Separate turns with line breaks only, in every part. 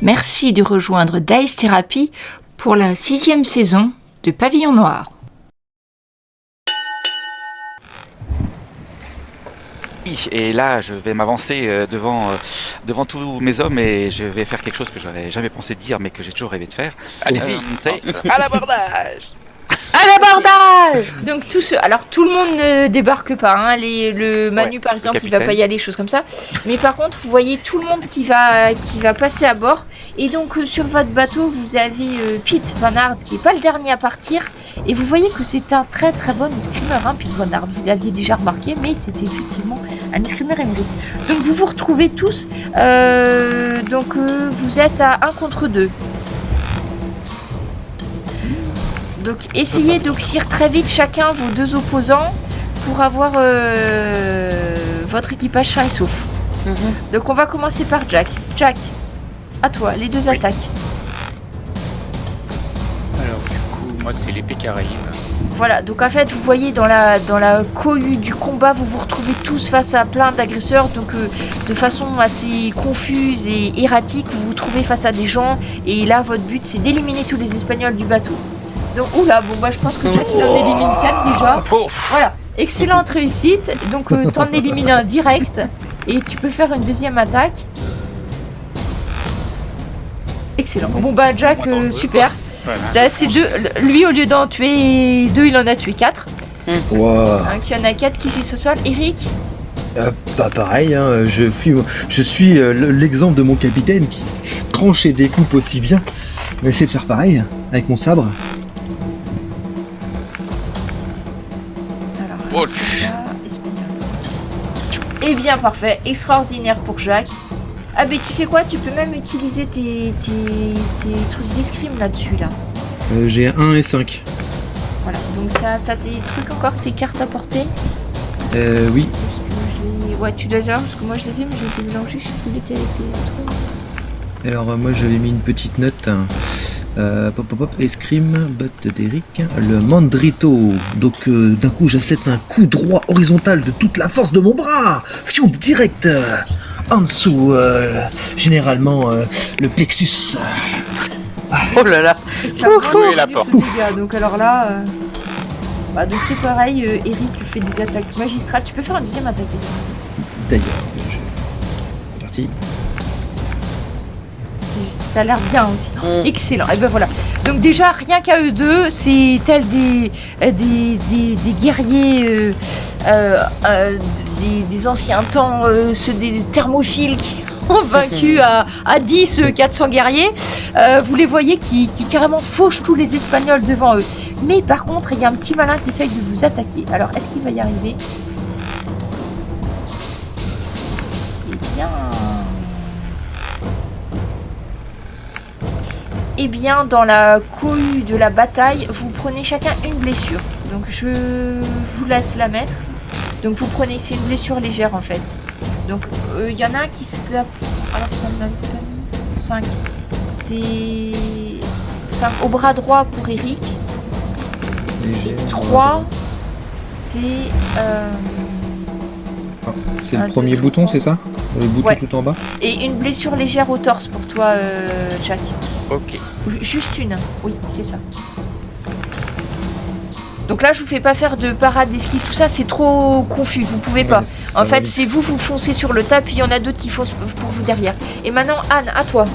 Merci de rejoindre Dice Therapy pour la 6e saison de Pavillon Noir.
Et là, je vais m'avancer devant tous mes hommes et je vais faire quelque chose que j'aurais jamais pensé dire, mais que j'ai toujours rêvé de faire.
Allez-y.
C'est à l'abordage.
À l'abordage.
Donc alors tout le monde ne débarque pas, hein. Le Manu par exemple il va pas y aller, choses comme ça. Mais par contre vous voyez tout le monde qui va passer à bord. Et donc sur votre bateau vous avez Pete Van Aert qui est pas le dernier à partir. Et vous voyez que c'est un très très bon escrimeur, hein, Pete Van Aert. Vous l'aviez déjà remarqué, mais c'était effectivement un escrimeur émérite. Donc vous vous retrouvez tous. Vous êtes à 1 contre 2. Donc essayez d'oxyre très vite chacun vos 2 opposants pour avoir votre équipage sain et sauf. Donc on va commencer par Jack. Jack, à toi, les 2 attaques.
Alors du coup, moi c'est l'épée Caraïbe.
Voilà, donc en fait vous voyez dans la cohue du combat, vous vous retrouvez tous face à plein d'agresseurs, donc de façon assez confuse et erratique, vous vous trouvez face à des gens, et là votre but c'est d'éliminer tous les Espagnols du bateau. Donc, je pense que Jack il en élimine 4 déjà. Voilà, excellente réussite. Donc, t'en élimines un direct. Et tu peux faire une deuxième attaque. Excellent. Bon, Jack, super.
Voilà.
C'est 2. Lui, au lieu d'en tuer 2, il en a tué 4.
Wow.
Donc, il y en a 4 qui finissent au sol. Eric?
Pareil, hein, je suis l'exemple de mon capitaine qui tranche et découpe aussi bien. Je vais essayer de faire pareil avec mon sabre.
Alors, espagnol. Eh bien, parfait. Extraordinaire pour Jacques. Ah, mais tu sais quoi? Tu peux même utiliser tes trucs d'escrime là-dessus, là.
J'ai 1 et 5.
Voilà, donc t'as tes trucs encore, tes cartes à porter?
Oui.
Ouais, tu dois les avoir, parce que moi je les ai, mais je les ai mélangés, je sais plus lesquels étaient les trucs.
Alors moi j'avais mis une petite note. Escrime, batte d'Eric, le Mandrito. Donc d'un coup j'assète un coup droit horizontal de toute la force de mon bras. Fiou, direct en dessous, généralement le plexus.
Oh là là.
Et ça
Ouh, la porte.
dégâts, donc alors là... donc c'est pareil, Eric fait des attaques magistrales. Tu peux faire une deuxième attaque.
D'ailleurs, c'est parti.
Ça a l'air bien aussi. Excellent. Et ben voilà. Donc déjà, rien qu'à eux deux, c'est tel des guerriers des anciens temps, ceux des thermophiles qui ont vaincu à 10 400 guerriers. Vous les voyez qui carrément fauchent tous les Espagnols devant eux. Mais par contre, il y a un petit malin qui essaye de vous attaquer. Alors, est-ce qu'il va y arriver? Eh bien, dans la cohue de la bataille, vous prenez chacun une blessure. Donc, je vous laisse la mettre. Donc, vous prenez, c'est une blessure légère en fait. Donc, il y en a un qui se la... Alors, ça ne m'avait pas mis 5. T'es 5 au bras droit pour Eric. Et 3, t'es...
C'est le premier bouton, c'est ça? Le bouton tout en bas?
Et une blessure légère au torse pour toi, Jack.
Ok.
Juste une, oui, c'est ça. Donc là, je vous fais pas faire de parade d'esquive, tout ça, c'est trop confus, vous pouvez pas. En fait, c'est vous foncez sur le tas, puis il y en a d'autres qui foncent pour vous derrière. Et maintenant, Anne, à toi.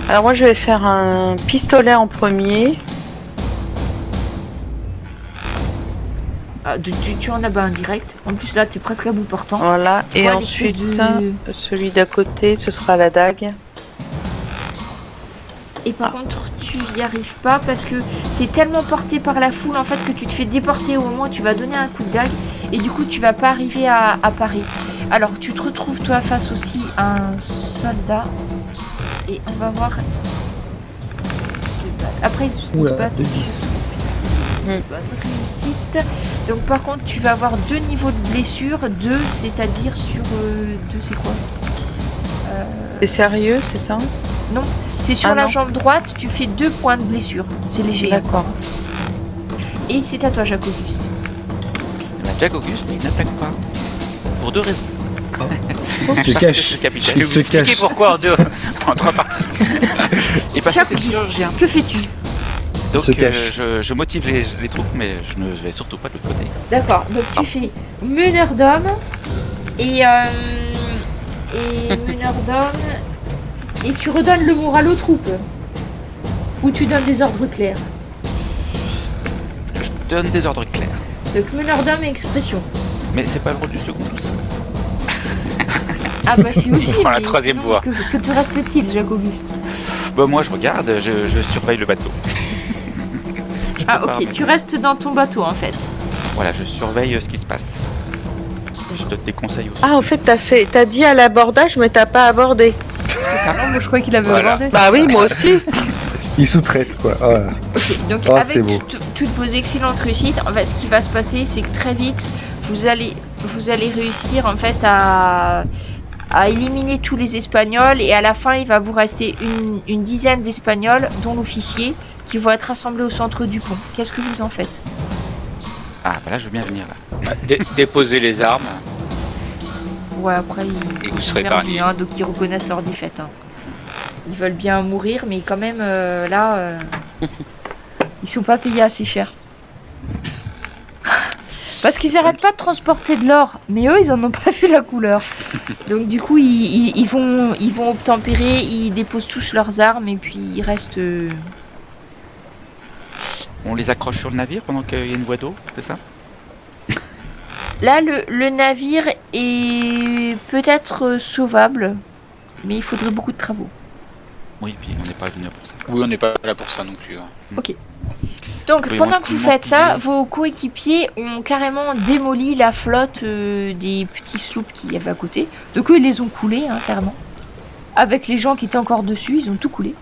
Alors moi, je vais faire un pistolet en premier.
Ah, tu en as un direct. En plus, là, t'es presque à bout portant.
Voilà. Et
Ouais,
ensuite, celui d'à côté, ce sera la dague.
Et par contre, tu y arrives pas parce que t'es tellement porté par la foule en fait que tu te fais déporter au moment où tu vas donner un coup de dague et du coup tu vas pas arriver à parer. Alors tu te retrouves toi face aussi à un soldat et on va voir se battre. Après ils se battent
de 10.
Bonne réussite. Donc par contre tu vas avoir 2 niveaux de blessure, 2 c'est-à-dire sur 2 c'est quoi
C'est sérieux, c'est ça?
Non, c'est sur la jambe droite, tu fais 2 points de blessure. C'est léger.
D'accord.
Et c'est à toi, Jacques Auguste.
Jacques Auguste, il n'attaque pas. Pour 2 raisons.
Il se cache.
Capitaine.
Il se
Expliquez
cache.
pourquoi en 3 parties.
Et passer c'est le
Chaque-
chirurgien.
Que fais-tu?
Donc
Se cache.
je motive les troupes, mais je ne vais surtout pas de l'autre côté.
D'accord, donc tu fais meneur d'hommes et meneur d'hommes et tu redonnes le moral aux troupes. Ou tu donnes des ordres clairs.
Je donne des ordres clairs.
Donc meneur d'hommes et expression.
Mais c'est pas le rôle du second tout ça.
Ah bah si aussi,
Prends la
mais
troisième
sinon,
voie.
que te reste-t-il, Jacques Auguste?
Bah moi je regarde, je surveille le bateau. Je
Ah
peux pas,
ok,
mais-
tu restes dans ton bateau en fait.
Voilà, je surveille ce qui se passe. Je donne des conseils aussi.
Ah, en fait, t'as dit à l'abordage, mais t'as pas abordé.
Non, moi je crois qu'il avait
Voilà.
abordé.
Bah oui, moi aussi.
Il sous-traite, quoi. Voilà.
Ok, donc
Ah, c'est beau.
avec toutes vos excellentes réussites, en fait, ce qui va se passer, c'est que très vite, vous allez réussir en fait à éliminer tous les Espagnols et à la fin, il va vous rester une dizaine d'Espagnols, dont l'officier, qui vont être rassemblés au centre du pont. Qu'est-ce que vous en faites?
Ah bah là je veux bien venir là.
Déposer les armes.
Ouais, après,
Et
ils
vous
sont
serez
perdus,
épargnés.
hein, donc ils reconnaissent leur défaite. Hein. Ils veulent bien mourir, mais quand même, là, ils sont pas payés assez cher. Parce qu'ils arrêtent pas de transporter de l'or, mais eux, ils en ont pas vu la couleur. Donc du coup, ils vont obtempérer, ils déposent tous leurs armes, et puis ils restent...
On les accroche sur le navire pendant qu'il y a une voie d'eau, c'est ça?
Là, le navire est peut-être sauvable, mais il faudrait beaucoup de travaux.
Oui, puis on n'est pas venu pour ça.
Oui, on n'est pas là pour ça non plus. hein.
Donc,
Oui,
pendant
moi,
que vous
tout
faites ça,
manque-
vos coéquipiers ont carrément démoli la flotte des petits sloops qu'il y avait à côté. Donc, eux, ils les ont coulés, hein, clairement. Avec les gens qui étaient encore dessus, ils ont tout coulé.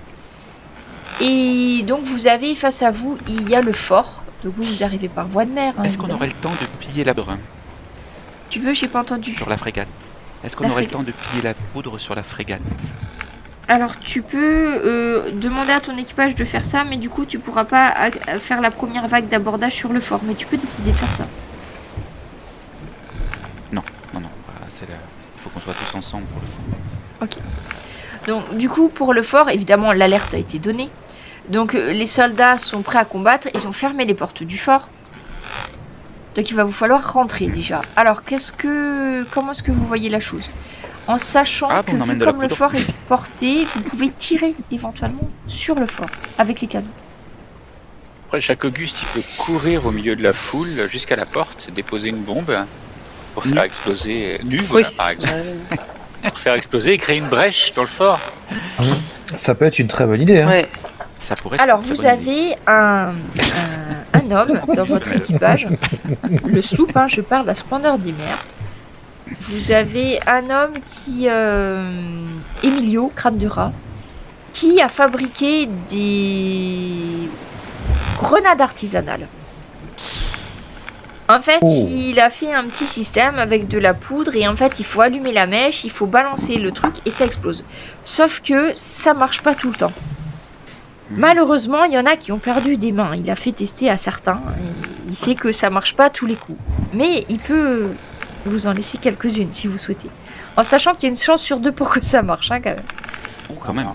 Et donc, vous avez face à vous, il y a le fort. Donc, vous arrivez par voie de mer. hein,
Est-ce qu'on
évidemment.
aurait le temps de piller la brun
Tu veux, j'ai pas entendu.
sur la frégate? Est-ce qu'on
La
aurait le
frégate.
temps de piller la poudre sur la frégate?
Alors, tu peux demander à ton équipage de faire ça, mais du coup, tu pourras pas faire la première vague d'abordage sur le fort. Mais tu peux décider de faire ça.
Non, bah, il faut qu'on soit tous ensemble pour le fond.
Donc, du coup, pour le fort, évidemment, l'alerte a été donnée. Donc, les soldats sont prêts à combattre. Ils ont fermé les portes du fort. Donc, il va vous falloir rentrer déjà. Alors, comment est-ce que vous voyez la chose? En sachant
Ah,
que,
on emmène
vu
de la
comme le
poudre.
fort est porté, vous pouvez tirer éventuellement sur le fort avec les canons.
Après, chaque Auguste, il peut courir au milieu de la foule jusqu'à la porte, déposer une bombe pour faire exploser. Voilà, par exemple. Pour faire exploser et créer une brèche dans le fort.
Ça peut être une très bonne idée, hein.
Ouais.
Ça pourrait être
Alors,
une très
vous
bonne idée.
avez un homme dans votre équipage, le sloop, hein, je parle à Splendeur des mers. Vous avez un homme qui, Emilio, crâne de rat, qui a fabriqué des grenades artisanales. En fait,
Oh.
il a fait un petit système avec de la poudre et en fait, il faut allumer la mèche, il faut balancer le truc et ça explose. Sauf que ça marche pas tout le temps. Malheureusement, il y en a qui ont perdu des mains. Il a fait tester à certains. Il sait que ça marche pas à tous les coups. Mais il peut vous en laisser quelques-unes si vous souhaitez. En sachant qu'il y a une chance sur deux pour que ça marche, hein, quand même.
Oh, quand même.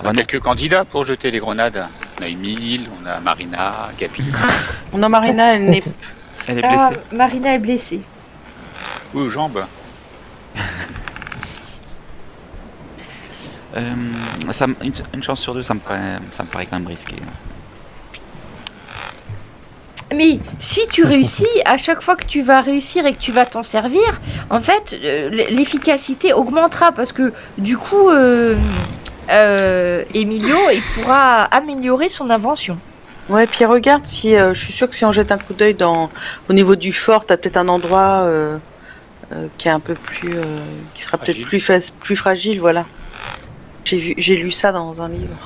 On a quelques candidats pour jeter les grenades. On a Emile, on a Marina, Gabi.
Non, Marina, elle n'est
Elle est
Ah,
blessée.
Marina est blessée.
Oui, aux jambes.
Une chance sur deux, ça me paraît quand même risqué.
Mais si tu réussis, à chaque fois que tu vas réussir et que tu vas t'en servir, en fait, l'efficacité augmentera parce que du coup, Emilio, il pourra améliorer son invention.
Ouais, puis regarde, si je suis sûre que si on jette un coup d'œil au niveau du fort, t'as peut-être un endroit qui est un peu plus, qui sera peut-être plus fragile, voilà. J'ai lu ça dans un livre.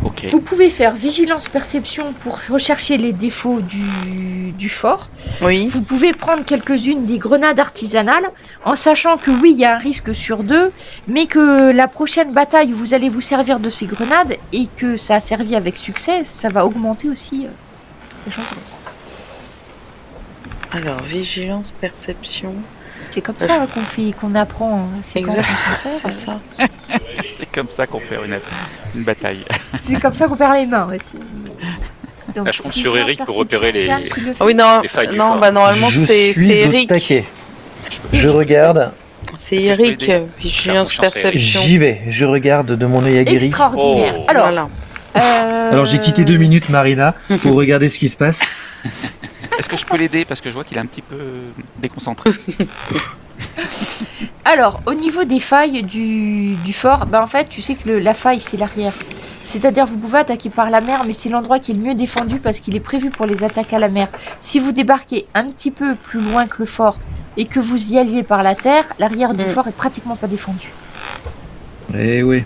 Ok.
Vous pouvez faire vigilance-perception pour rechercher les défauts du fort.
Oui.
Vous pouvez prendre quelques-unes des grenades artisanales, en sachant que oui, il y a un risque sur deux, mais que la prochaine bataille où vous allez vous servir de ces grenades, et que ça a servi avec succès, ça va augmenter aussi les chances de réussite.
Alors, vigilance, perception.
C'est comme ça qu'on apprend. C'est quand
Exact,
on s'en sert.
c'est ça.
C'est comme ça qu'on fait une bataille.
C'est comme ça qu'on perd les mains aussi. Donc,
Là, je compte sur Eric pour repérer les-
Ah oui, non,
Les failles du
non,
fort.
bah normalement c'est Eric.
taquet. Je regarde,
C'est Eric, vigilance,
Faire confiance à Eric.
perception.
j'y vais, je regarde de mon œil aguerri.
Extraordinaire.
Oh.
Alors,
Voilà.
Alors j'ai quitté 2 minutes Marina pour regarder ce qui se passe.
Est-ce que je peux l'aider parce que je vois qu'il est un petit peu déconcentré.
Alors, au niveau des failles du fort, bah en fait, tu sais que la faille, c'est l'arrière. C'est-à-dire, vous pouvez attaquer par la mer, mais c'est l'endroit qui est le mieux défendu parce qu'il est prévu pour les attaques à la mer. Si vous débarquez un petit peu plus loin que le fort et que vous y alliez par la terre, l'arrière du fort est pratiquement pas défendu.
Eh oui,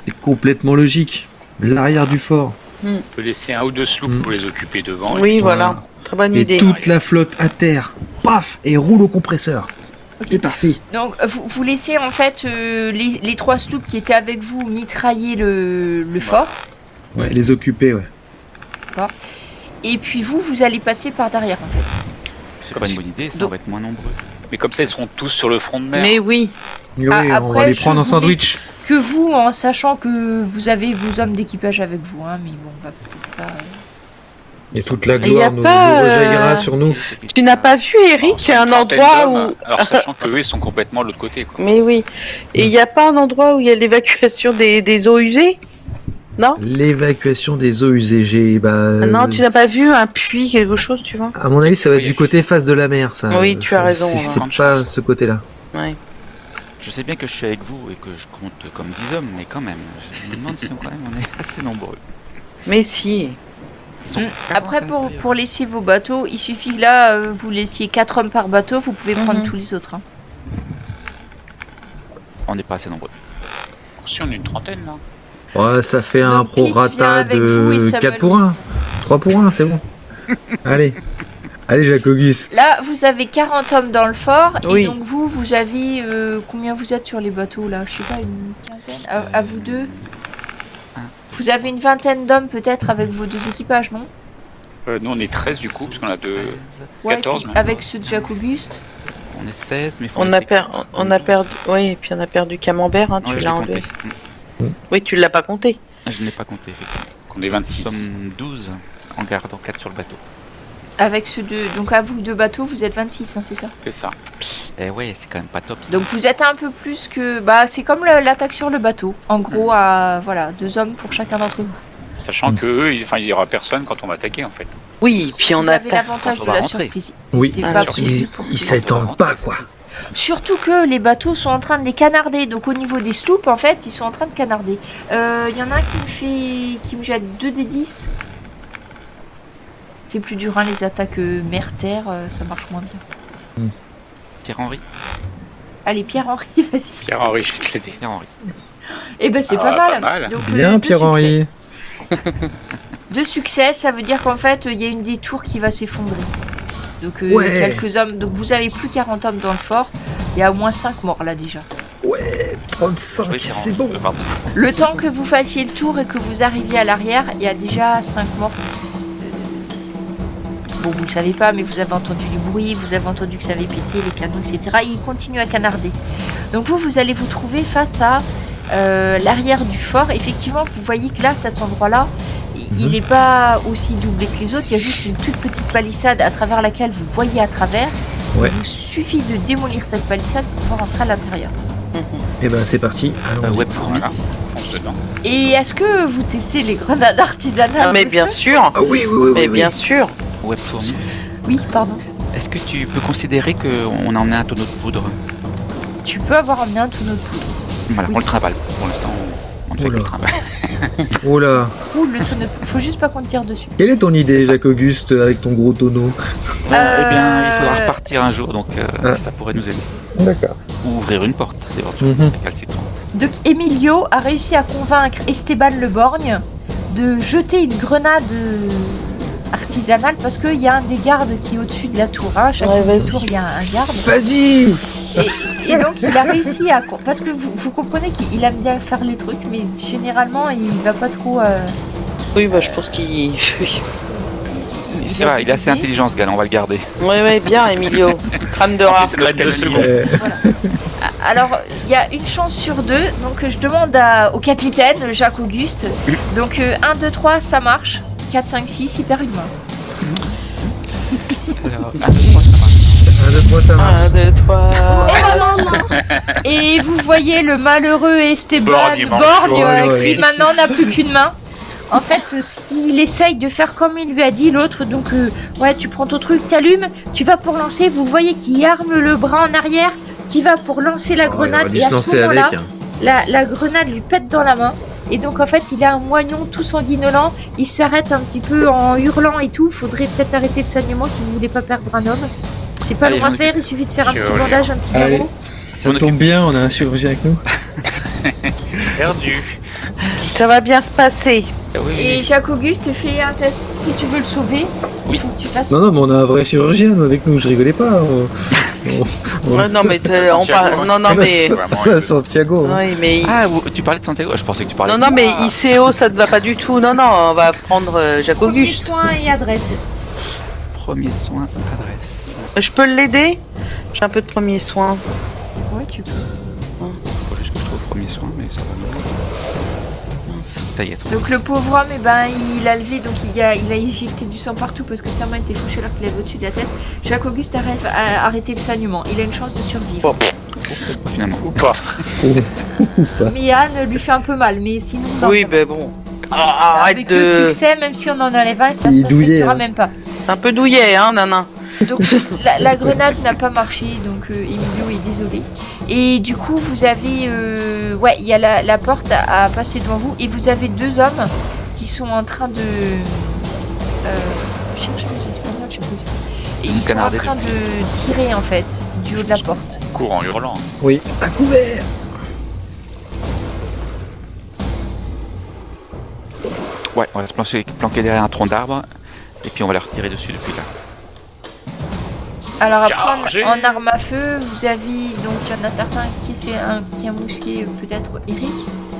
c'est complètement logique. L'arrière du fort.
On peut laisser un ou deux sloops pour les occuper devant. et
Oui,
puis-
voilà. Très bonne
Et
idée.
toute la flotte à terre, paf, et roule au compresseur. C'est parti.
Donc, vous laissez en fait les 3 sloops qui étaient avec vous mitrailler le fort.
Ouais, les occuper, ouais.
Et puis vous allez passer par derrière en fait.
C'est pas une bonne idée, ça
Donc-
on va être moins nombreux.
Mais comme ça, ils seront tous sur le front de mer.
Mais oui,
Oui,
Ah,
on
après,
va les
je
prendre en
voulais-
sandwich.
Que vous, en sachant que vous avez vos hommes d'équipage avec vous, hein, mais bon, on va peut-être pas...
Et toute la
y a
gloire nous
pas,
rejaillira sur nous.
tu n'as pas vu
Alors,
Eric
c'est une
un
trentaine
endroit
d'hommes,
où.
Alors, sachant que eux, ils sont complètement de l'autre côté, quoi.
Mais oui. Et il n'y a pas un endroit où il y a l'évacuation des eaux usées? Non?
L'évacuation des eaux usées,
Non, tu n'as pas vu un puits, quelque chose, tu vois?
À mon avis, ça va être
Oui.
du côté face de la mer, ça.
Oui, tu as raison,
C'est
hein.
pas ce côté-là.
Ouais.
Je sais bien que je suis avec vous et que je compte comme 10 hommes, mais quand même, je me demande si quand même on est assez nombreux.
Mais si.
Ils sont
Après,
40
pour laisser vos bateaux, il suffit que là, vous laissiez 4 hommes par bateau, vous pouvez prendre
Mhm.
tous les autres. Hein.
On n'est pas assez nombreux.
Si, on est une trentaine, là.
Ouais, ça fait un
Donc, Pete vient
prorata
avec vous et
de
Samuel
4 pour
aussi.
1. 3 pour 1, c'est bon. Allez. Allez, Jacques-Auguste.
Là, vous avez 40 hommes dans le fort,
Oui.
et donc vous avez... combien vous êtes sur les bateaux, là? Je sais pas, une quinzaine? À vous deux? Vous avez une vingtaine d'hommes, peut-être, avec vos 2 équipages, non?
Nous, on est 13, du coup, parce qu'on a 2...
13,
Ouais,
14
puis
maintenant.
avec ceux de Jacques-Auguste.
on est 16, mais faut
On a,
laisser-
on a perdu. Oui, et puis on a perdu Camembert, hein,
Ouais,
tu
je
l'as
l'ai
enlevé.
compté.
Oui, tu l'as pas compté.
Je n'ai pas compté, effectivement.
On est
Nous
26.
sommes 12 en gardant 4 sur le bateau.
Avec ceux de... Donc à vous 2 bateaux, vous êtes 26, hein, c'est ça?
C'est ça.
Eh ouais, c'est quand même pas top. ça.
Donc vous êtes un peu plus que... Bah c'est comme l'attaque sur le bateau. En gros, à... voilà, 2 hommes pour chacun d'entre vous.
Sachant que eux, il y aura personne quand on va attaquer, en fait.
Oui, puis on
vous avez
attaque.
l'avantage
quand on
de
va
la
rentrer.
surprise.
Oui.
C'est
Ah,
pas
d'accord.
prévu
Ils
pour tout
ils
le monde.
s'étendent pas, quoi.
Surtout que les bateaux sont en train de les canarder. Donc au niveau des sloops, en fait, ils sont en train de canarder. Il y en a un qui me jette 2 des 10. C'est plus dur, hein, les attaques mer-terre, ça marche moins bien.
Pierre-Henri.
Allez, Pierre-Henri, vas-y.
Pierre-Henri, je vais te l'aider.
Pierre-Henri.
Eh ben c'est
Ah,
pas mal.
pas mal.
Donc,
Bien,
2
Pierre-Henri.
succès. 2 succès, ça veut dire qu'en fait, il y a une des tours qui va s'effondrer. Donc
Ouais.
quelques hommes. Donc vous avez plus 40 hommes dans le fort. Il y a au moins 5 morts là déjà.
Ouais, 35,
Oui,
c'est bon.
Pardon.
Le temps que vous fassiez le tour et que vous arriviez à l'arrière, il y a déjà 5 morts. Bon, vous le savez pas, mais vous avez entendu du bruit, vous avez entendu que ça avait pété, les canons, etc. Et il continue à canarder. Donc vous allez vous trouver face à l'arrière du fort. Effectivement, vous voyez que là, cet endroit-là, il n'est pas aussi doublé que les autres. Il y a juste une toute petite palissade à travers laquelle vous voyez à travers.
Ouais.
Il vous suffit de démolir cette palissade pour pouvoir entrer à l'intérieur.
Et ben c'est parti. Allons-y.
Web fourmi.
Voilà, on fonce dedans.
Et est-ce que vous testez les grenades artisanales?
Ah, mais bien sûr.
Ah oui, oui, oui,
Mais
oui,
bien
oui.
sûr.
Web fourmi.
Oui, pardon.
Est-ce que tu peux considérer qu'on a emmené un tonneau de poudre?
Tu peux avoir emmené un tonneau de poudre.
Voilà,
Oui.
on le trimballe. Pour l'instant, on ne fait que
Oula.
le trimballe.
Oh là.
Ou le tonneau de poudre. Faut juste pas qu'on te tire dessus.
Quelle est ton idée, Jacques-Auguste, avec ton gros tonneau?
Eh bien, il faudra repartir un jour, donc
Ah.
ça pourrait nous aider.
D'accord.
Ou ouvrir une porte, éventuellement,
Mhm.
récalcitrante.
Donc Emilio a réussi à convaincre Esteban Le Borgne de jeter une grenade artisanale parce qu'il y a un des gardes qui est au-dessus de la tour. Hein. Chaque
Ouais, vas-y.
tour, il y a un garde.
Vas-y.
Et donc il a réussi à... Parce que vous comprenez qu'il aime bien faire les trucs, mais généralement il va pas trop...
Oui, bah je pense qu'il.
Ça va, il est assez intelligent ce gars, on va le garder.
Ouais, bien, Emilio. Crâne de
En
rat.
plus, c'est notre
Près de 2 secondes.
Alors, il y a une chance sur 2, donc je demande au capitaine, Jacques Auguste. Donc 1, 2, 3, ça marche. 4, 5, 6, hyper humain.
Alors, 1, 2, 3, ça marche.
1, 2, 3, ça marche.
1, 2, 3.
Et vous voyez le malheureux Esteban
Borgne,
Borgne,
manchot.
qui
Ouais.
maintenant n'a plus qu'une main. En fait, ce qu'il essaye de faire comme il lui a dit l'autre, donc ouais, tu prends ton truc, t'allumes, tu vas pour lancer, vous voyez qu'il arme le bras en arrière, qui va pour lancer la grenade, et à ce moment-là, la grenade lui pète dans la main. Et donc en fait, il a un moignon tout sanguinolent, il s'arrête un petit peu en hurlant et tout. Faudrait peut-être arrêter le saignement si vous voulez pas perdre un homme. C'est pas
Allez,
long à
j'en ai
faire, il suffit de faire un petit
Chirurgien.
bandage, un petit
Allez.
garrot.
Ça tombe bien, on a un chirurgien avec nous.
Perdu.
Ça va bien se passer.
Et Jacques Auguste fait un test si tu veux le sauver.
Oui.
Il faut que tu fasses.
Non, mais on a un vrai chirurgien nous, avec nous, je rigolais pas.
Ouais, non, mais on parle. Non, mais.
Santiago.
Oui, mais.
Ah, tu parlais de Santiago? Je pensais que tu parlais
Non,
de
non, mais
moi.
ICO, ça te va pas du tout. Non, on va prendre Jacques
Premier
Auguste.
soin et adresse.
Premier soin, adresse.
Je peux l'aider? J'ai un peu de premier soin.
Ouais, tu peux.
Faut juste que je trouve premier soin, mais ça va mieux.
Mince.
Ça y est, trouvé.
Donc le pauvre homme, eh ben, il a levé, donc il a éjecté du sang partout parce que sa main était fauchée alors qu'il avait au-dessus de la tête. Jacques Auguste arrive à arrêter le saignement. Il a une chance de survivre.
Bon.
Finalement.
Ou pas.
Mais Anne lui fait un peu mal, mais sinon. non,
Oui,
ça va.
ben bon. Arrête
Avec le
de.
succès, même si on en enlève un, ça
Il
ne
douillait,
s'effectuera
hein.
même pas.
C'est un peu douillet, hein, nana.
Donc la grenade n'a pas marché, donc Emilio est désolé. Et du coup, vous avez... ouais, il y a la porte à passer devant vous, et vous avez 2 hommes qui sont en train de... je cherche les Espagnols, je sais pas. Et ils sont en
Canardés
train de tirer, en fait, du haut de la porte.
Cours en hurlant.
Oui. À couvert.
Ouais, on va se planquer derrière un tronc d'arbre, et puis on va la retirer dessus depuis là.
Alors après,
Chargez.
en arme à feu, vous avez... Donc il y en a certains qui a mousqué, peut-être Eric.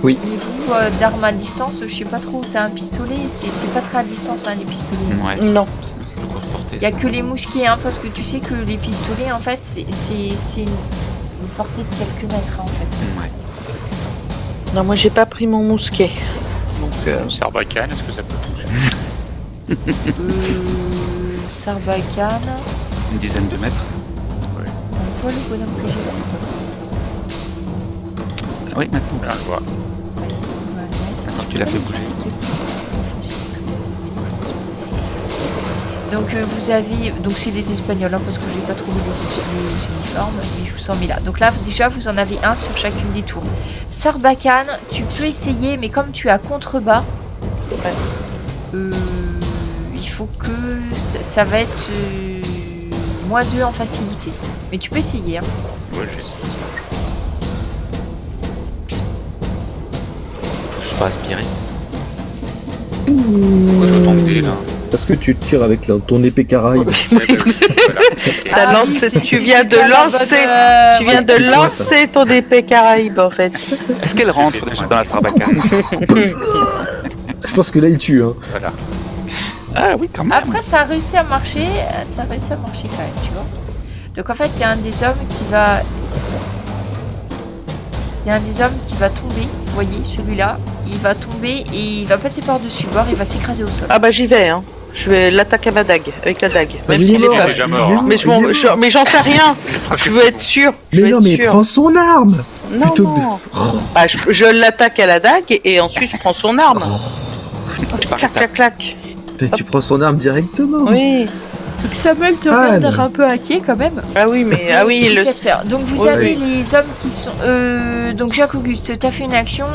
Oui.
Et vous, d'armes à distance, je sais pas trop, t'as un pistolet, c'est pas très à distance, hein, les pistolets.
Ouais,
Non.
c'est une plus grosse portée.
Il y a que les mousquets, hein, parce que tu sais que les pistolets, en fait, c'est une portée de quelques mètres, hein, en fait.
Ouais.
Non, moi j'ai pas pris mon mousquet. Donc,
Sarbacane, est-ce que ça peut fonctionner?
Sarbacane,
Une dizaine de mètres.
on voit le bonhomme que j'ai là.
Oui, maintenant.
Là, je vois.
Tu l'as fait bouger.
Donc vous avez, donc c'est les Espagnols, hein, parce que j'ai pas trouvé les uniformes, mais je vous en mets là. Donc là déjà vous en avez un sur chacune des tours. Sarbacane, tu peux essayer, mais comme tu as contrebas, il faut que ça va être -2 en facilité. Mais tu peux essayer. Hein.
Ouais, je vais essayer ça.
Faut juste pas aspirer.
Pourquoi je tombe des là?
Parce que tu tires avec ton épée caraïbe.
Voilà.
T'as
Ah
lancé-
oui,
tu
c'est
viens de
pas la
lancer-
bonne,
tu viens de
c'est quoi,
lancer ton épée caraïbe en fait.
Est-ce qu'elle rentre déjà dans la sarbacane?
Je pense que là, il tue. Hein.
Voilà.
Ah oui, quand même.
Après, ça a réussi à marcher, quand même, tu vois. Donc en fait, il y a un des hommes qui va... Il y a un des hommes qui va tomber, vous voyez, celui-là. Il va tomber et il va passer par-dessus le bord, il va s'écraser au sol.
Ah bah j'y vais, hein. Je vais l'attaquer à ma dague, avec la dague. Même
Il
s'il
est
est
mort.
pas.
déjà mort, hein.
Mais mais j'en sais rien. Je veux être sûr. Je
Mais
veux
non,
être
mais
sûr.
prends son arme.
Non,
plutôt que de-
non. Bah, je l'attaque à la dague et ensuite je prends son arme. Clac, clac, clac.
Tu prends son arme directement.
Oui.
Samuel te
Ah,
regarde
non.
un peu inquiet quand même.
Ah oui, mais ah oui,
Il
le.
laisse faire. Donc vous
Oui,
avez
oui.
les hommes qui sont... donc Jacques Auguste, t'as fait une action.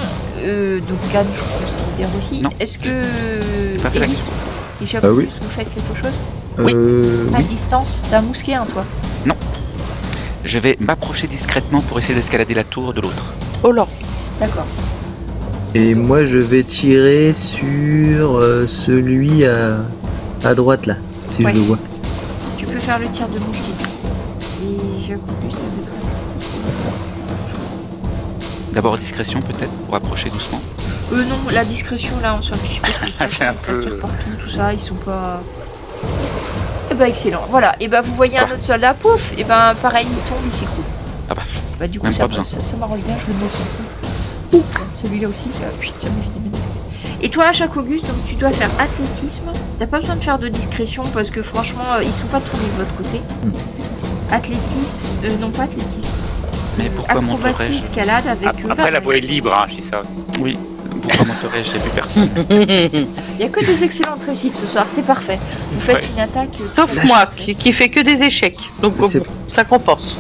Donc Anne, je considère aussi.
Non.
Est-ce que
Pas fait
Eric
l'action.
et Jacques
Ah oui.
Auguste, vous faites quelque chose
Oui.
À
Oui.
distance, t'as un mousquet, hein, toi.
Je vais m'approcher discrètement pour essayer d'escalader la tour de l'autre.
Oh là.
D'accord.
Et moi, je vais tirer sur celui à droite là, si
Ouais.
je le vois.
Tu peux faire le tir de mousquet. Et Jacques Auguste, ça peut être
D'abord discrétion peut-être, pour approcher doucement.
non, la discrétion là, on s'en fiche parce que
C'est un
ça
peu-
tire partout, tout ça, ils sont pas. Et bah excellent, voilà. Et bah vous voyez un autre soldat, pouf, et ben pareil, il tombe, il s'écroule.
Ah bah,
Bah du coup
même
ça,
pas besoin.
ça m'arrange bien, je le mets au centre. Celui-là aussi, putain, ça m'évite des minutes. Et toi, Jacques Auguste, donc tu dois faire athlétisme. T'as pas besoin de faire de discrétion parce que franchement, ils sont pas tournés de votre côté. Athlétisme, non pas athlétisme.
Mais pourquoi
Acrobatie,
monterais-je
escalade avec eux.
Après, la voie est libre, hein, je dis ça.
Oui, pourquoi monterais-je J'ai vu personne.
Il y a que des excellentes réussites ce soir, c'est parfait. Vous faites
Ouais.
une attaque.
Sauf moi, qui fait que des échecs. Donc
Mais c'est-
bon, ça compense.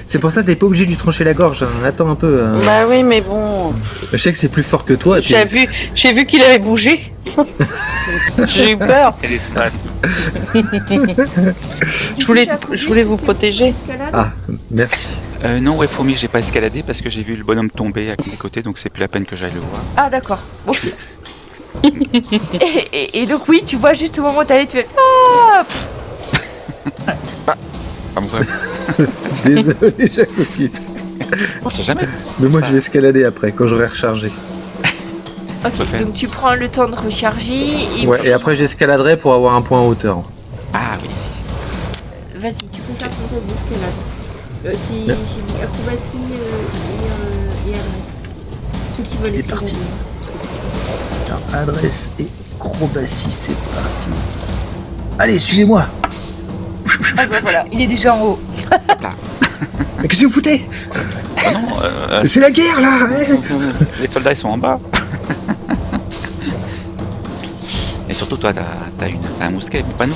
C'est pour ça que t'es pas obligé de lui trancher la gorge. Hein. Attends un peu.
Bah oui, mais bon.
Je sais que c'est plus fort que toi. Et puis...
J'ai vu qu'il avait bougé. J'ai eu peur.
C'est les spasmes.
Je voulais vous protéger.
Ah, merci.
Non, ouais, Fourmi, j'ai pas escaladé parce que j'ai vu le bonhomme tomber à mes côtés, donc c'est plus la peine que j'aille le voir.
Ah d'accord, ok. et donc oui, tu vois juste au moment où t'allais, tu fais ah
Ah, bon,
Désolé, Jacques Auguste.
on sait jamais.
Mais moi, je vais escalader après, quand j'aurai rechargé.
Ok,
Parfait.
donc tu prends le temps de recharger et
Ouais, et après, j'escaladerai pour avoir un point en hauteur.
Ah oui.
vas-y, tu peux faire ton test d'escalade. C'est
Bien.
j'ai mis acrobatie et adresse. Ceux qui veulent
C'est
escalader.
parti. Alors, adresse et acrobatie, c'est parti. Allez, suivez-moi.
Ah bah voilà, il est déjà en haut.
Mais qu'est-ce que vous foutez?
Ah non,
C'est la guerre, là hein.
les soldats ils sont en bas. Et surtout, toi, t'as un mousquet, mais pas nous.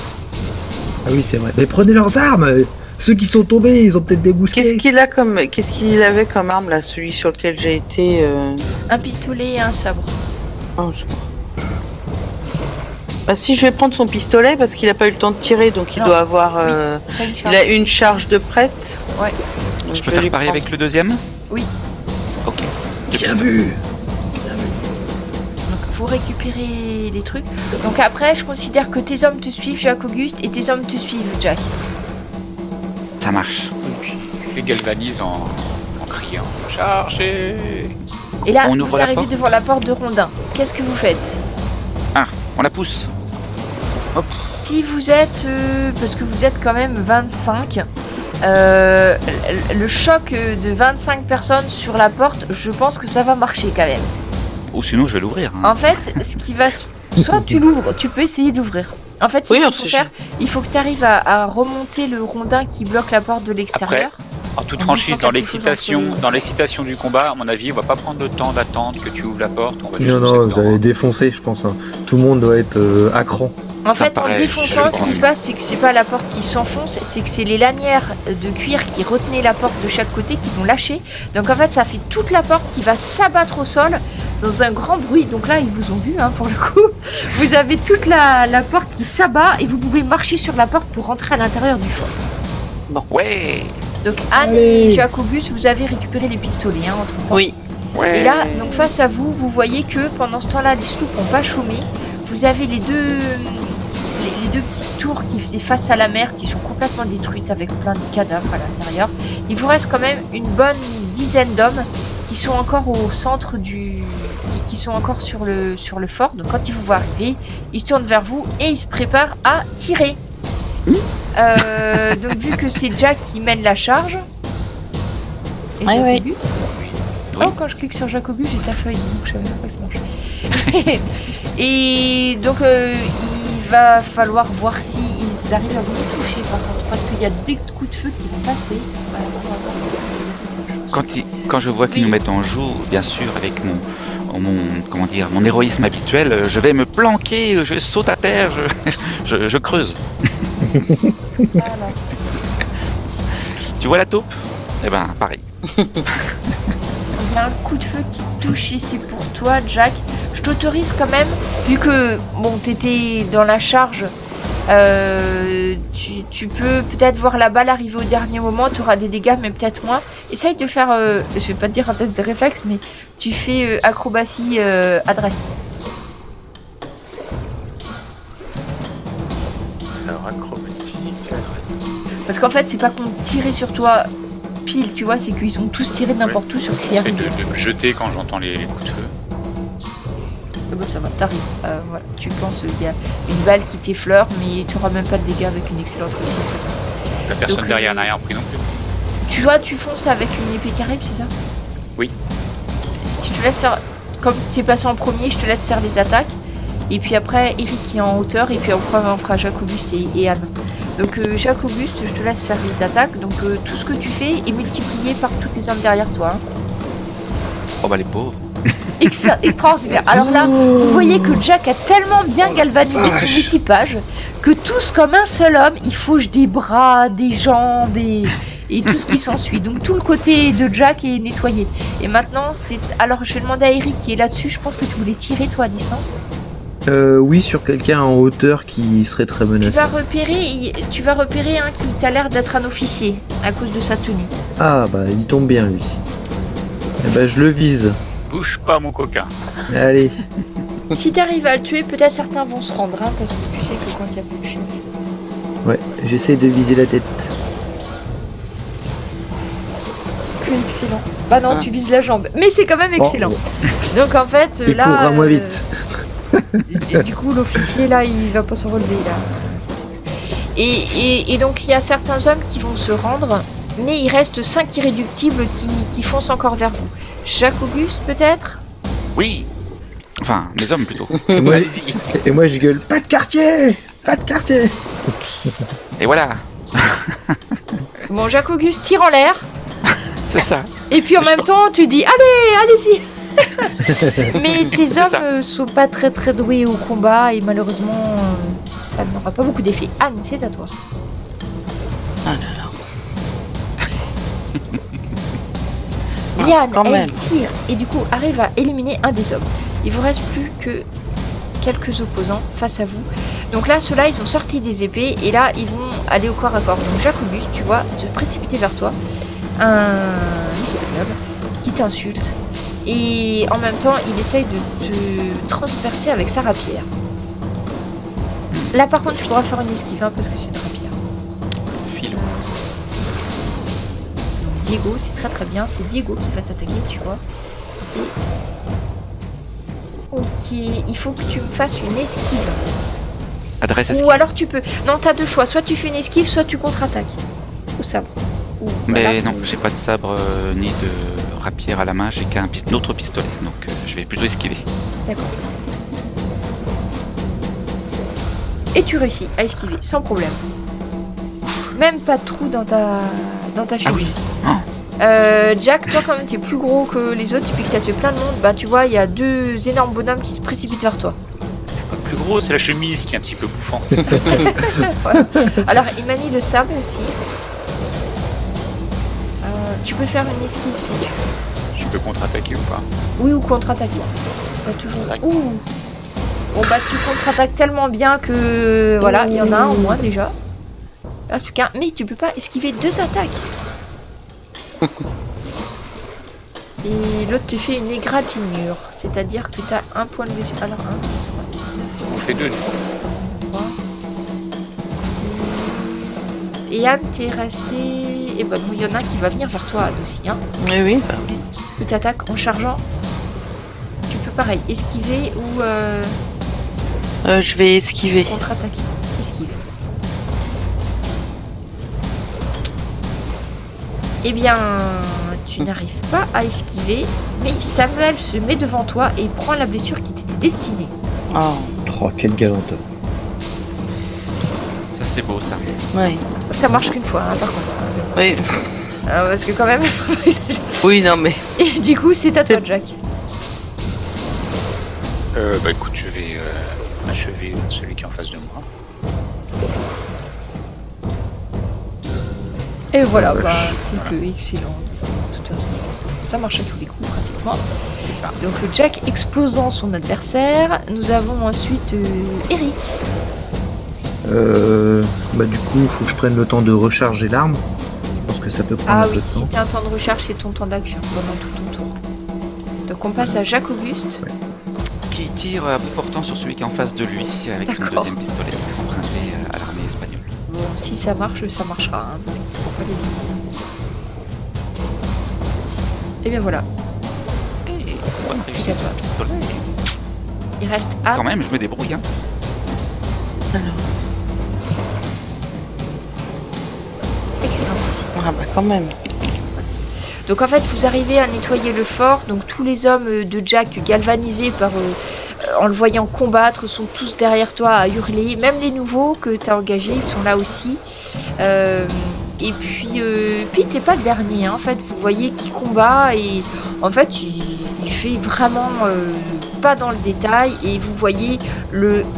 Ah oui, c'est vrai. Mais prenez leurs armes. Ceux qui sont tombés, ils ont peut-être des mousquets.
Qu'est-ce qu'il avait comme arme là, celui sur lequel j'ai été
Un pistolet et un sabre.
oh, je- Bah si, je vais prendre son pistolet parce qu'il a pas eu le temps de tirer, donc il
Non.
doit avoir.
T'as une
Il
charge.
a une charge de prête.
Ouais.
Donc
Je peux
vais lui
faire pareil
prendre.
avec le deuxième?
Oui.
Ok.
Bien vu.
Donc vous récupérez les trucs. Donc après, je considère que tes hommes te suivent, Jacques Auguste, et tes hommes te suivent, Jack.
Ça marche.
Je les galvanise en criant chargez.
Et là,
On
vous
ouvre la
arrivez
porte
devant la porte de Rondin. Qu'est-ce que vous faites?
On la pousse.
Si vous êtes, parce que vous êtes quand même 25, le choc de 25 personnes sur la porte, je pense que ça va marcher quand même.
Ou sinon, je vais l'ouvrir. hein.
En fait, ce qui va... Soit tu l'ouvres, tu peux essayer de l'ouvrir. En fait, ce
Oui,
qu'il
on
faut
sait
faire, il faut que tu arrives à remonter le rondin qui bloque la porte de l'extérieur.
En toute
En
franchise,
glissant
dans
quelque chose
l'excitation,
entre les-
dans l'excitation du combat, à mon avis, on va pas prendre le temps d'attendre que tu ouvres la porte. On va juste
Non,
foncer
non, vous
dedans.
allez défoncer, je pense. Hein. Tout le monde doit être à cran.
En fait, en
paraît
défonçant, ce qui
chelou.
se passe, c'est que c'est pas la porte qui s'enfonce, c'est que c'est les lanières de cuir qui retenaient la porte de chaque côté qui vont lâcher. Donc en fait, ça fait toute la porte qui va s'abattre au sol dans un grand bruit. Donc là, ils vous ont vu, hein, pour le coup. Vous avez toute la porte qui s'abat et vous pouvez marcher sur la porte pour rentrer à l'intérieur du fort.
Ouais.
Donc Anne et Jacques Auguste, vous avez récupéré les pistolets, hein, entre-temps.
Oui.
Ouais.
Et là, donc face à vous, vous voyez que pendant ce temps-là, les sloops n'ont pas chômé. Vous avez les deux petites tours qui faisaient face à la mer, qui sont complètement détruites avec plein de cadavres à l'intérieur. Il vous reste quand même une bonne dizaine d'hommes qui sont encore au centre qui sont encore sur le fort. Donc quand ils vous voient arriver, ils se tournent vers vous et ils se préparent à tirer. Donc vu que c'est Jack qui mène la charge. Et
Ouais,
Jacques
ouais.
Auguste.
Oui.
Oh, quand je clique sur Jacques Auguste, j'ai ta feuille, donc je savais même pas que ça marchait. Et donc, il va falloir voir s'ils arrivent à vous toucher, par contre, parce qu'il y a des coups de feu qui vont passer. Voilà, on va voir si il y a quelque chose.
Quand je vois qu'ils
Oui.
nous mettent en joue, bien sûr, avec mon héroïsme habituel, je vais me planquer, je saute à terre, je creuse.
Voilà.
Tu vois la taupe? Eh ben, pareil.
Il y a un coup de feu qui touche et c'est pour toi, Jack. Je t'autorise quand même, vu que bon, t'étais dans la charge, tu peux peut-être voir la balle arriver au dernier moment, tu auras des dégâts, mais peut-être moins. Essaye de faire, je vais pas te dire un test de réflexe, mais tu fais acrobatie adresse.
Alors, acrobatie, adresse.
Parce qu'en fait, c'est pas qu'on tirait sur toi pile, tu vois, c'est qu'ils ont tous tiré de n'importe où sur ce qui
J'essaie
arrive.
de me jeter quand j'entends les coups de feu.
bah ça va, t'arrives. Voilà. Tu penses qu'il y a une balle qui t'effleure, mais tu n'auras même pas de dégâts avec une excellente réussite, ça passe.
La personne
Donc,
derrière n'a rien pris non plus.
Tu fonces avec une épée caribe, c'est ça?
Oui.
Je te laisse faire... Comme tu es passé en premier, je te laisse faire les attaques. Et puis après, Eric qui est en hauteur, et puis après on fera Jacques Auguste et Anne. Donc Jacques Auguste, je te laisse faire les attaques. Donc tout ce que tu fais est multiplié par tous tes hommes derrière toi. Hein.
Oh bah les pauvres.
Extraordinaire. Alors là, vous voyez que Jack a tellement bien galvanisé son équipage que tous comme un seul homme, il fauche des bras, des jambes et tout ce qui s'ensuit. Donc tout le côté de Jack est nettoyé. Et maintenant, c'est... Alors je vais demander à Eric qui est là-dessus. Je pense que tu voulais tirer toi à distance.
Oui, sur quelqu'un en hauteur qui serait très menaçant.
Tu vas repérer un qui t'a l'air d'être un officier à cause de sa tenue.
Ah bah il tombe bien lui. Eh ben je le vise.
Bouge pas mon coquin.
Allez.
Si t'arrives à le tuer, peut-être certains vont se rendre, hein, parce que tu sais que quand il y a plus de chef.
Ouais, j'essaie de viser la tête.
Que excellent. Bah non, tu vises la jambe, mais c'est quand même excellent.
Oh.
Donc en fait,
Il
là...
courra moins vite.
Du coup, l'officier, là, il va pas se relever, là. Et donc, il y a certains hommes qui vont se rendre, mais il reste 5 irréductibles qui foncent encore vers vous. Jacques Auguste, peut-être?
Oui. Enfin, mes hommes plutôt.
Et moi je gueule, pas de quartier. Pas de quartier.
Et voilà.
Bon, Jacques Auguste tire en l'air,
C'est ça.
et puis en même temps, tu dis, allez-y. Mais tes
C'est
hommes sont pas très très doués au combat, et malheureusement, ça n'aura pas beaucoup d'effet. Anne, c'est à toi.
Ah là là.
Liane,
quand
elle
même.
tire et du coup arrive à éliminer un des hommes. Il vous reste plus que quelques opposants face à vous. Donc là, ceux-là, ils ont sorti des épées et là, ils vont aller au corps à corps. Donc Jacques Auguste, tu vois, te précipiter vers toi. Un espagnol qui t'insulte. Et en même temps, il essaye de te transpercer avec sa rapière. Là, par contre, tu pourras faire une esquive, hein, parce que c'est une rapière.
File.
Diego, c'est très très bien. C'est Diego qui va t'attaquer, tu vois. Et... Ok, il faut que tu me fasses une esquive.
Adresse esquive.
Ou alors tu peux... Non, t'as deux choix. Soit tu fais une esquive, soit tu contre-attaques. Ou sabre. Ou,
Mais
voilà.
non, j'ai pas de sabre ni de rapière à la main, j'ai qu'un autre pistolet, donc je vais plutôt esquiver.
D'accord. Et tu réussis à esquiver, sans problème. Même pas de trou dans ta chemise. Jack, toi quand même t'es plus gros que les autres et puis que t'as tué plein de monde, bah tu vois il y a deux énormes bonhommes qui se précipitent vers toi.
Le plus gros, c'est la chemise qui est un petit peu bouffant.
Voilà. Alors il manie le sabre aussi. Tu peux faire une esquive si tu veux.
Je peux contre-attaquer ou pas?
Oui, ou contre-attaquer. T'as toujours...
D'accord.
Ouh. Bon bah tu contre-attaques tellement bien que... Voilà, il y en a un au moins déjà. En tout cas, mais tu peux pas esquiver deux attaques. Et l'autre te fait une égratignure. C'est-à-dire que t'as un point de blessure. Alors 1, 2, 3, 9, 10,
On fait deux.
3. Et Anne, t'es resté... Et bah bon, il y en a un qui va venir vers toi, Anne aussi. Hein.
Oui, bah oui.
Il t'attaque en chargeant. Tu peux pareil, esquiver ou
Je vais esquiver.
contre-attaquer. Esquive. Eh bien, tu n'arrives pas à esquiver, mais Samuel se met devant toi et prend la blessure qui t'était destinée.
Oh,
Oh, quel galante.
Ça c'est beau ça.
oui.
Ça marche qu'une fois, hein, par contre.
Oui.
Parce que quand même...
Oui, non, mais.
Et du coup, c'est à toi, Jack.
Bah écoute, je vais achever celui qui est en face de moi.
Et voilà, bah, c'est que excellent. De toute façon, ça marche à tous les coups, pratiquement.
C'est ça.
Donc Jack explosant son adversaire. Nous avons ensuite Eric.
Bah du coup, faut que je prenne le temps de recharger l'arme. Je pense que ça peut prendre
Ah
un peu
oui,
de
si
temps.
t'as un temps de recherche, c'est ton temps d'action pendant tout ton tour. Donc on passe à Jacques Auguste.
Ouais.
Qui tire à bout portant sur celui qui est en face de lui avec son
D'accord.
deuxième pistolet emprunté à l'armée espagnole.
Bon, si ça marche, ça marchera, hein, parce qu'il faut pas l'éviter. Et bien voilà.
Et on va réussir
à toi.
le pistolet.
Il reste Anne.
Quand même, je me débrouille. Hein.
Alors,
Excellent aussi.
ah bah quand même.
Donc en fait, vous arrivez à nettoyer le fort. Donc tous les hommes de Jack, galvanisés en le voyant combattre, sont tous derrière toi à hurler. Même les nouveaux que tu as engagés, ils sont là aussi. Et puis t'es pas le dernier. Hein. En fait, vous voyez qu'il combat et en fait, il fait vraiment pas dans le détail. Et vous voyez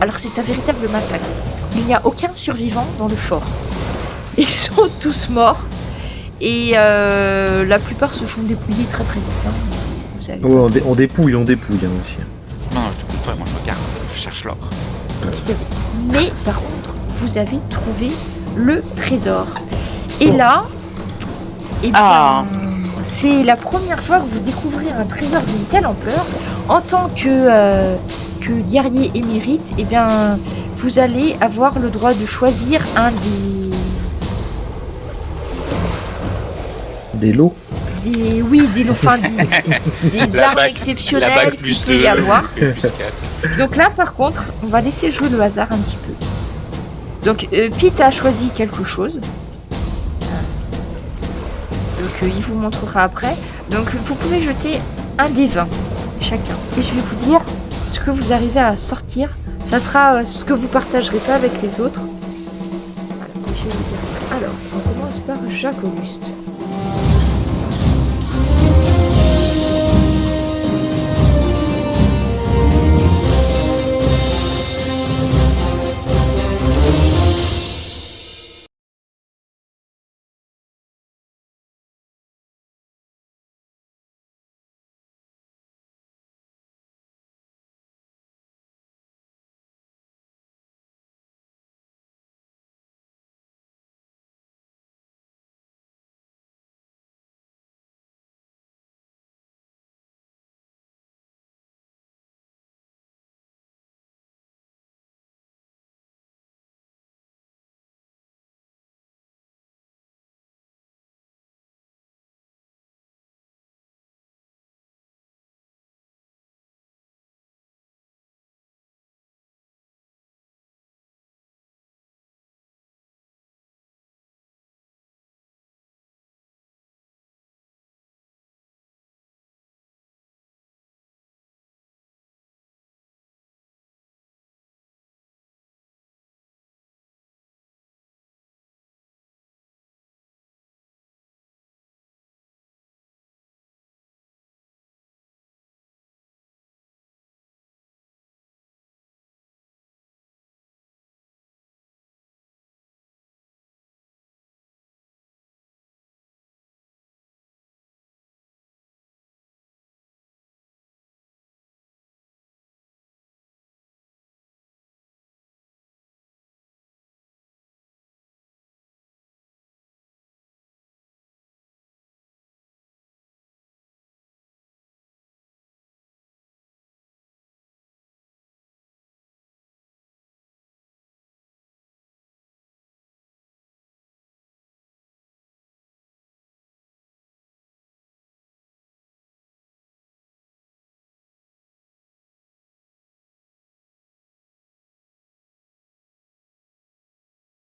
Alors c'est un véritable massacre. Il n'y a aucun survivant dans le fort. Ils sont tous morts. Et la plupart se font dépouiller très très vite. Hein. Vous savez.
Ouais, on dépouille hein, aussi.
Non, je te coupe pas, moi je regarde, je cherche l'or.
C'est vrai. Mais par contre, vous avez trouvé le trésor. Et là, eh bien, c'est la première fois que vous découvrez un trésor d'une telle ampleur. En tant que guerrier émérite, eh bien, vous allez avoir le droit de choisir un
des lots.
des lots, enfin, des armes exceptionnelles qu'il peut y avoir. Donc là, par contre, on va laisser jouer le hasard un petit peu. Donc, Pete a choisi quelque chose. Donc, il vous montrera après. Donc, vous pouvez jeter un des 20 chacun. Et je vais vous dire ce que vous arrivez à sortir. Ça sera ce que vous partagerez pas avec les autres. Voilà, je vais vous dire ça. Alors, on commence par Jacques Auguste.